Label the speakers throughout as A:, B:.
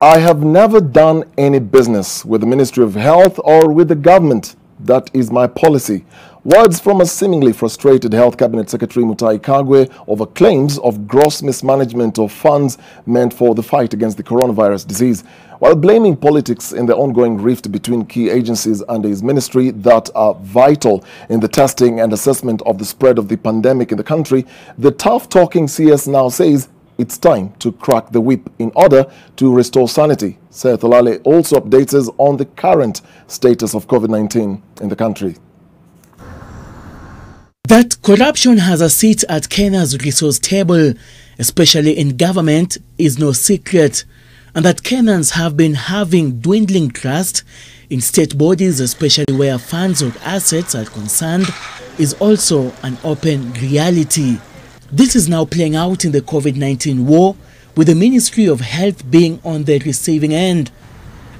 A: I have never done any business with the Ministry of Health or with the government. That is my policy. Words from a seemingly frustrated Health Cabinet Secretary Mutahi Kagwe over claims of gross mismanagement of funds meant for the fight against the coronavirus disease. While blaming politics in the ongoing rift between key agencies under his ministry that are vital in the testing and assessment of the spread of the pandemic in the country, the tough-talking CS now says it's time to crack the whip in order to restore sanity. Seth Olale also updates us on the current status of COVID-19 in the country.
B: That corruption has a seat at Kenya's resource table, especially in government, is no secret. And that Kenyans have been having dwindling trust in state bodies, especially where funds or assets are concerned, is also an open reality. This is now playing out in the COVID-19 war, with the Ministry of Health being on the receiving end.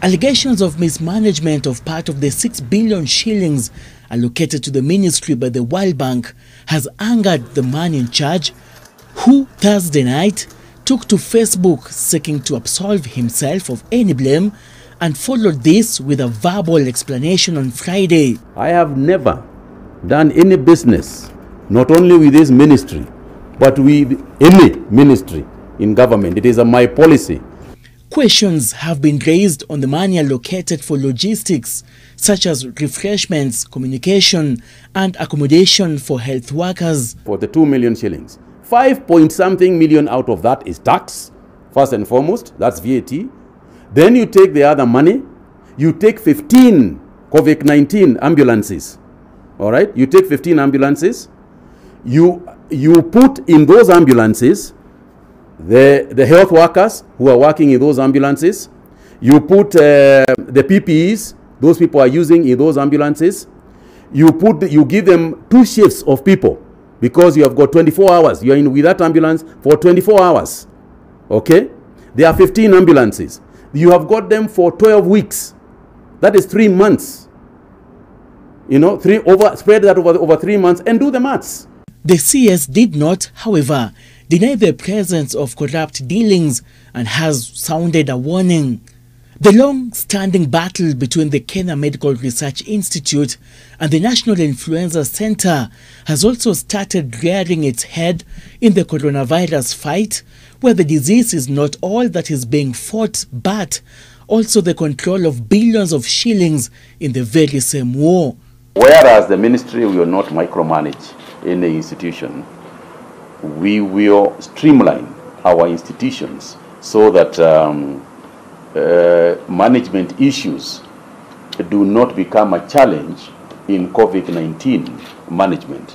B: Allegations of mismanagement of part of the 6 billion shillings allocated to the ministry by the World Bank has angered the man in charge, who Thursday night took to Facebook seeking to absolve himself of any blame, and followed this with a verbal explanation on Friday.
C: I have never done any business, not only with this ministry, but with any ministry in government. It is my policy.
B: Questions have been raised on the money allocated for logistics, such as refreshments, communication, and accommodation for health workers.
C: For the 2 million shillings, 5-point-something million out of that is tax, first and foremost, that's VAT. Then you take the other money, you take 15 COVID-19 ambulances, all right? You take 15 ambulances, you put in those ambulances the health workers who are working in those ambulances. You put the PPEs those people are using in those ambulances. You give them 2 shifts of people because you have got 24 hours. You are in with that ambulance for 24 hours. Okay? There are 15 ambulances. You have got them for 12 weeks. That is 3 months. You know, spread that over 3 months and do the maths.
B: The CS did not, however, deny the presence of corrupt dealings and has sounded a warning. The long-standing battle between the Kenya Medical Research Institute and the National Influenza Center has also started rearing its head in the coronavirus fight, where the disease is not all that is being fought, but also the control of billions of shillings in the very same war.
C: Whereas the ministry will not micromanage any institution, we will streamline our institutions so that management issues do not become a challenge in COVID-19 management.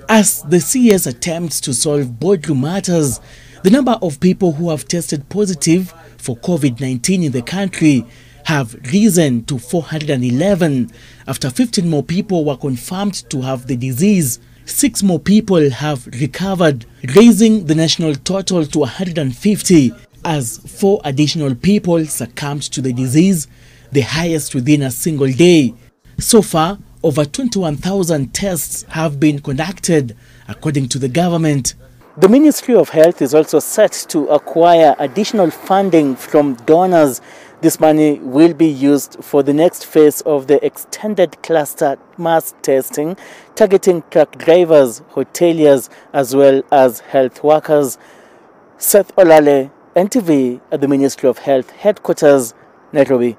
B: As the CS attempts to solve boardroom matters, the number of people who have tested positive for COVID-19 in the country have risen to 411 after 15 more people were confirmed to have the disease. 6 more people have recovered, raising the national total to 150, as 4 additional people succumbed to the disease, the highest within a single day. So far, over 21,000 tests have been conducted, according to the government. The Ministry of Health is also set to acquire additional funding from donors. This money will be used for the next phase of the extended cluster mass testing, targeting truck drivers, hoteliers, as well as health workers. Seth Olale, NTV at the Ministry of Health Headquarters, Nairobi.